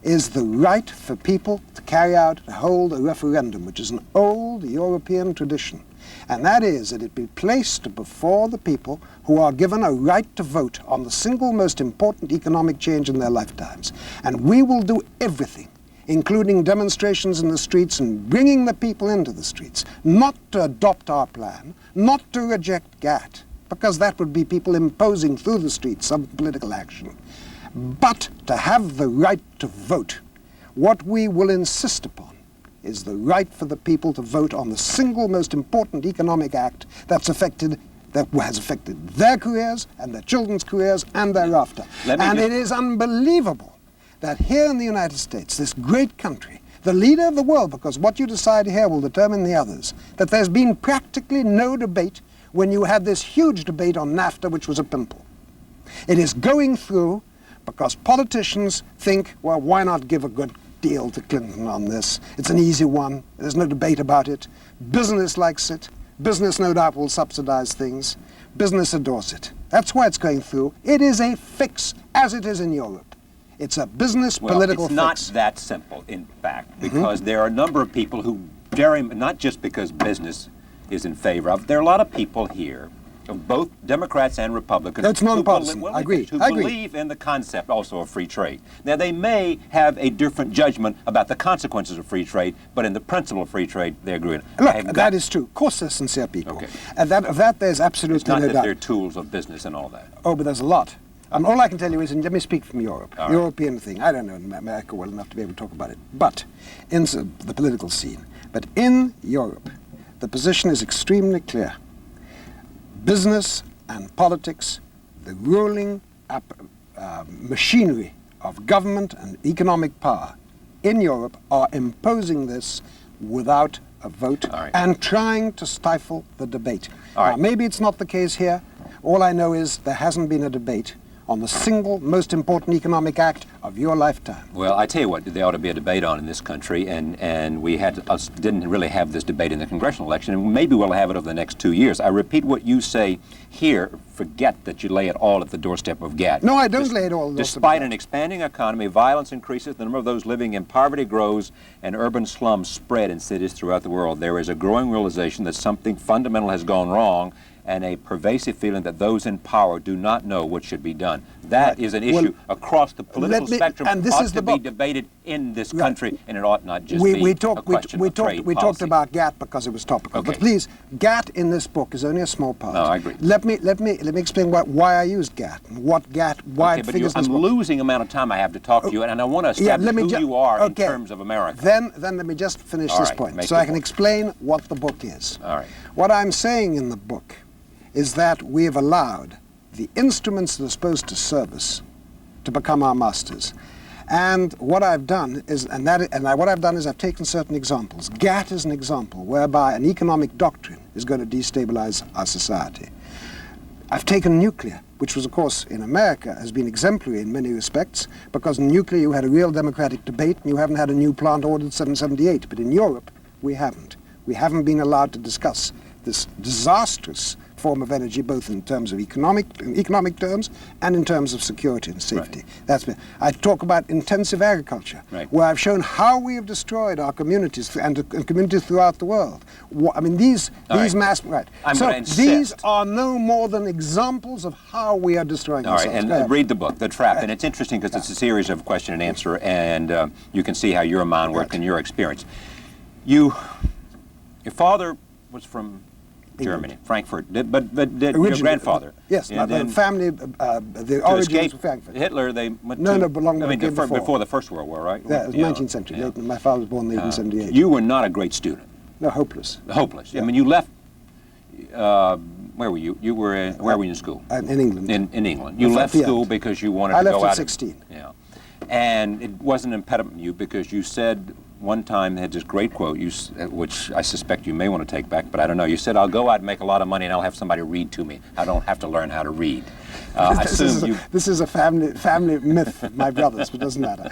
is the right for people to carry out, to hold a referendum, which is an old European tradition. and that is that it be placed before the people who are given a right to vote on the single most important economic change in their lifetimes. And we will do everything, including demonstrations in the streets and bringing the people into the streets, not to adopt our plan, not to reject GATT, because that would be people imposing through the streets some political action, but to have the right to vote. What we will insist upon is the right for the people to vote on the single most important economic act that has affected their careers and their children's careers and thereafter. And it is unbelievable that here in the United States, this great country, the leader of the world, because what you decide here will determine the others, that there's been practically no debate when you had this huge debate on NAFTA, which was a pimple. It is going through because politicians think, well, why not give a good deal to Clinton on this? It's an easy one. There's no debate about it. Business likes it. Business, no doubt, will subsidize things. Business adores it. That's why it's going through. It is a fix, as it is in Europe. It's a business political fix. Well, it's not that simple, in fact, because there are a number of people who, not just because business is in favor of, there are a lot of people here, of both Democrats and Republicans, That's nonpartisan. who I agree. believe in the concept also of free trade. Now, they may have a different judgment about the consequences of free trade, but in the principle of free trade, they agree. Look, that is true. Of course, they're sincere people. Okay. And of that, there's absolutely no doubt. It's not that they're tools of business and all that. Oh, but there's a lot. All I can tell you is, and let me speak from Europe, All right. European thing. I don't know America well enough to be able to talk about it, but in the political scene. But in Europe, the position is extremely clear. Business and politics, the ruling machinery of government and economic power in Europe are imposing this without a vote and trying to stifle the debate. Now, maybe it's not the case here. All I know is there hasn't been a debate on the single most important economic act of your lifetime. Well, I tell you what there ought to be a debate on in this country, and we didn't really have this debate in the congressional election, and maybe we'll have it over the next 2 years. I repeat what you say here. Forget that you lay it all at the doorstep of GATT. No, I don't lay it all at the doorstep of Despite GATT. an expanding economy, violence increases, the number of those living in poverty grows, and urban slums spread in cities throughout the world. There is a growing realization that something fundamental has gone wrong, and a pervasive feeling that those in power do not know what should be done. That is an issue across the political spectrum, and this ought is to the be book. debated in this country, and it ought not just we be a talked question of trade we talked policy. about GATT because it was topical. Okay. But please, GATT in this book is only a small part. No, I agree. Let me explain why I used GATT and what GATT, why Okay, it but figures in I'm this book. losing amount of time I have to talk to you, and I want to establish who you are in terms of America. Then let me just finish this point so I can explain what the book is. All right. What I'm saying in the book is that we have allowed the instruments that are supposed to serve us to become our masters. And what I've done is, I've taken certain examples. GATT is an example whereby an economic doctrine is going to destabilize our society. I've taken nuclear, which was, of course, in America, has been exemplary in many respects, because in nuclear you had a real democratic debate and you haven't had a new plant ordered 778. But in Europe, we haven't. We haven't been allowed to discuss this disastrous form of energy, both in terms of economic terms and in terms of security and safety. I talk about intensive agriculture, where I've shown how we have destroyed our communities and communities throughout the world. These are no more than examples of how we are destroying ourselves. All right, and read the book, The Trap, and it's interesting because it's a series of question and answer, and you can see how your mind worked and your experience. Your father was from Germany, Frankfurt, but your grandfather? Yes, my family, the origins of Frankfurt. Hitler, they went before the First World War, right? Yeah, it was 19th century. Yeah. My father was born in 1878. You were not a great student. No, hopeless. Hopeless. Yeah. I mean, you left, where were you? Where were you in school? In England. In England. You left school because you wanted to go out. I left at 16. Yeah. And it wasn't an impediment to you because you said one time, they had this great quote, which I suspect you may want to take back, but I don't know. You said, I'll go out and make a lot of money and I'll have somebody read to me. I don't have to learn how to read. This is a family myth, my brothers, but it doesn't matter.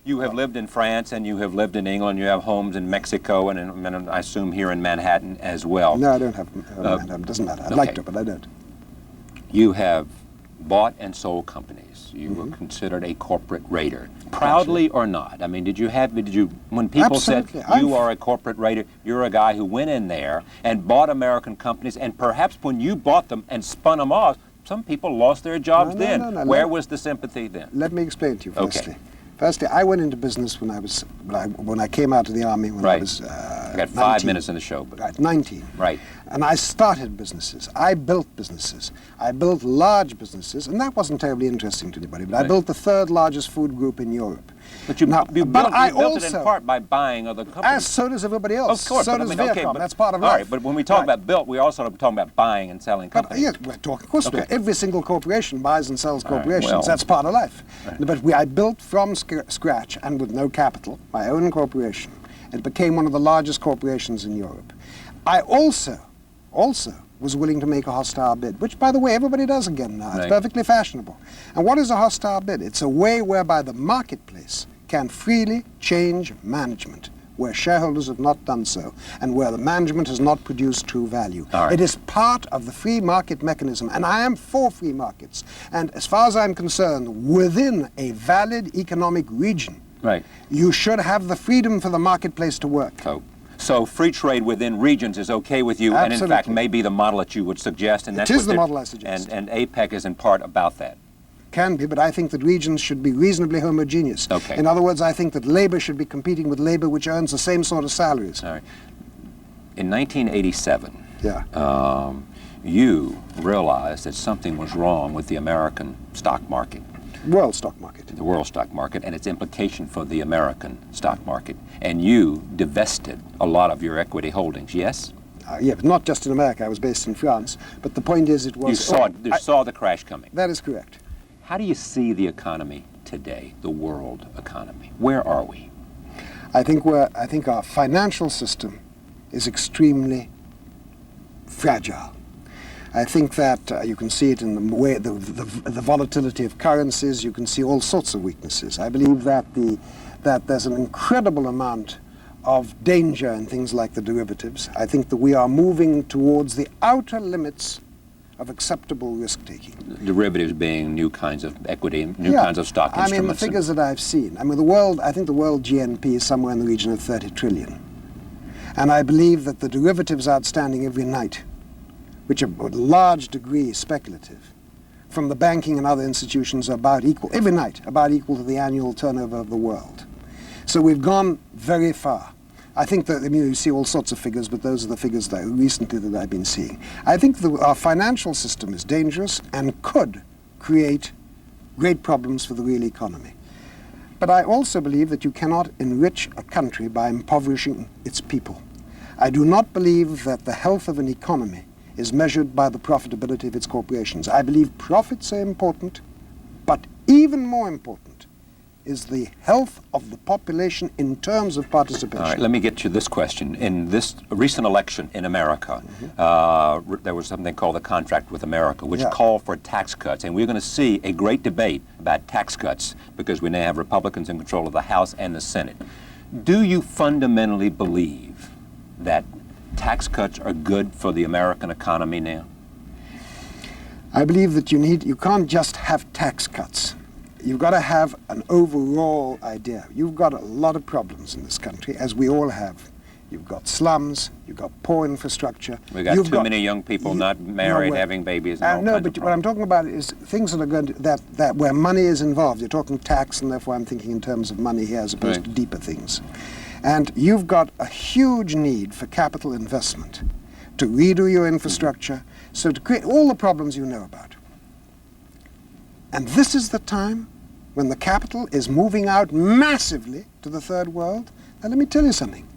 You have lived in France and you have lived in England. You have homes in Mexico and I assume here in Manhattan as well. No, I don't have Manhattan. It doesn't matter. I'd like to, but I don't. You have bought and sold companies. You were considered a corporate raider, proudly or not. I mean, did you, when people Absolutely. said you are a corporate raider, you're a guy who went in there and bought American companies, and perhaps when you bought them and spun them off, some people lost their jobs then. No. Where was the sympathy then? Let me explain to you firstly. Okay. Firstly, I went into business when I came out of the army when I was I got 5 19. minutes in the show. But Right, 19. Right. And I started businesses. I built businesses. I built large businesses, and that wasn't terribly interesting to anybody, but I built the third largest food group in Europe. But you, Now, you but built, I you built also, it in part by buying other companies. so does everybody else. Of course, so but does I mean, okay, Viacom. but, That's part of all life. right, but when we talk about built, we're also talking about buying and selling But companies. yes, we're talking, of course, Okay. every single corporation buys and sells All right, corporations. well, That's part of life. right. But I built from scratch and with no capital, my own corporation. It became one of the largest corporations in Europe. I also was willing to make a hostile bid, which, by the way, everybody does again now. It's Right. perfectly fashionable. And what is a hostile bid? It's a way whereby the marketplace can freely change management, where shareholders have not done so, and where the management has not produced true value. All right. It is part of the free market mechanism, and I am for free markets. And as far as I'm concerned, within a valid economic region, Right. you should have the freedom for the marketplace to work. So free trade within regions is okay with you, and in fact Absolutely. may be the model that you would suggest. And It that's is what the they're- model I suggest. And APEC is in part about that. Can be, but I think that regions should be reasonably homogeneous. Okay. In other words, I think that labor should be competing with labor which earns the same sort of salaries. All right. In 1987, Yeah. you realized that something was wrong with the American stock market, World stock market. the world stock market, and its implication for the American stock market. And you divested a lot of your equity holdings, yes? Yeah, but not just in America. I was based in France. But the point is, it was... You saw the crash coming. That is correct. How do you see the economy today, the world economy? Where are we? I think our financial system is extremely fragile. I think that you can see it in the way the volatility of currencies. You can see all sorts of weaknesses. I believe that that there's an incredible amount of danger in things like the derivatives. I think that we are moving towards the outer limits of acceptable risk-taking. Derivatives being new kinds of equity, new Yeah. kinds of stock I mean, the instruments. figures that I've seen, I mean, I think the world GNP is somewhere in the region of 30 trillion. And I believe that the derivatives outstanding every night, which are to a large degree speculative, from the banking and other institutions are about equal, every night, about equal to the annual turnover of the world. So we've gone very far. I think that, I mean, you see all sorts of figures, but those are the figures that recently that I've been seeing. I think our financial system is dangerous and could create great problems for the real economy. But I also believe that you cannot enrich a country by impoverishing its people. I do not believe that the health of an economy is measured by the profitability of its corporations. I believe profits are important, but even more important is the health of the population in terms of participation. All right, let me get to this question. In this recent election in America, there was something called the Contract with America, which called for tax cuts. And we're going to see a great debate about tax cuts because we now have Republicans in control of the House and the Senate. Do you fundamentally believe that tax cuts are good for the American economy now? I believe that you can't just have tax cuts. You've got to have an overall idea. You've got a lot of problems in this country, as we all have. You've got slums, you've got poor infrastructure. We've got too many young people not married, having babies, and all no, kinds but of what I'm problems. talking about is things that are going to, that where money is involved. You're talking tax, and therefore I'm thinking in terms of money here as opposed to deeper things. And you've got a huge need for capital investment to redo your infrastructure, so to create all the problems you know about. And this is the time when the capital is moving out massively to the third world. Now let me tell you something.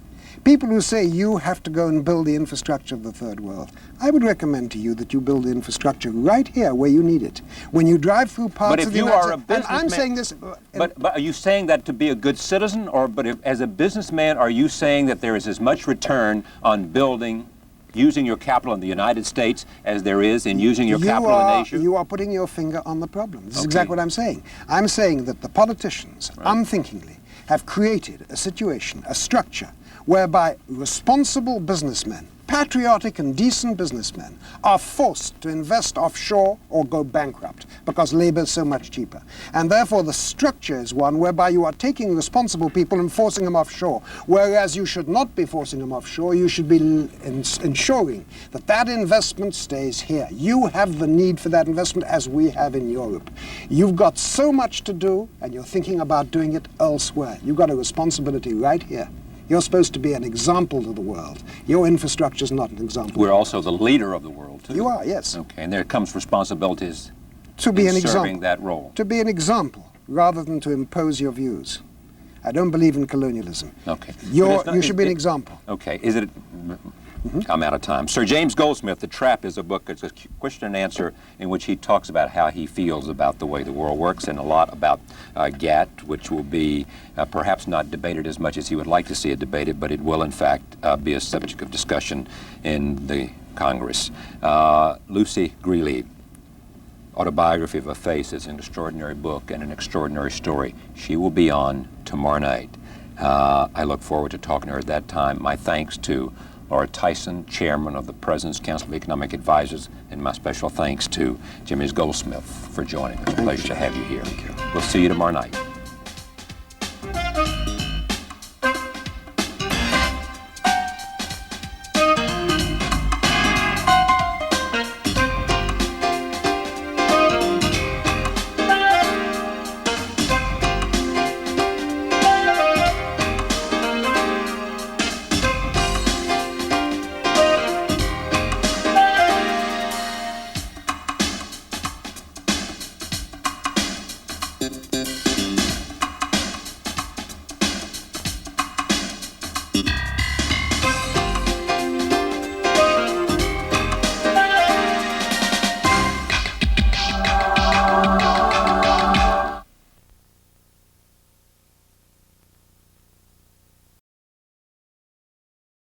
People who say you have to go and build the infrastructure of the third world, I would recommend to you that you build the infrastructure right here where you need it. When you drive through parts of the United States, and I'm saying this... But are you saying that to be a good citizen, or as a businessman, are you saying that there is as much return on building, using your capital in the United States as there is in using your capital in Asia? You are putting your finger on the problem. This is exactly what I'm saying. I'm saying that the politicians, unthinkingly, have created a situation, a structure, whereby responsible businessmen patriotic and decent businessmen are forced to invest offshore or go bankrupt because labor is so much cheaper. And therefore the structure is one whereby you are taking responsible people and forcing them offshore, whereas you should not be forcing them offshore. You should be ensuring that that investment stays here. You have the need for that investment as we have in Europe. You've got so much to do and you're thinking about doing it elsewhere. You've got a responsibility right here. You're supposed to be an example to the world. Your infrastructure is not an example. We're also the leader of the world, too. You are, yes. Okay, and there comes responsibilities to be in an serving example. that role. To be an example, rather than to impose your views. I don't believe in colonialism. Okay. You should be an example. Okay, is it... I'm out of time. Sir James Goldsmith, The Trap is a book. It's a question and answer in which he talks about how he feels about the way the world works and a lot about GATT, which will be perhaps not debated as much as he would like to see it debated, but it will in fact be a subject of discussion in the Congress. Lucy Greeley, Autobiography of a Face, is an extraordinary book and an extraordinary story. She will be on tomorrow night. I look forward to talking to her at that time. My thanks to Laura Tyson, Chairman of the President's Council of Economic Advisors, and my special thanks to James Goldsmith for joining us. Pleasure to have you here. We'll see you tomorrow night.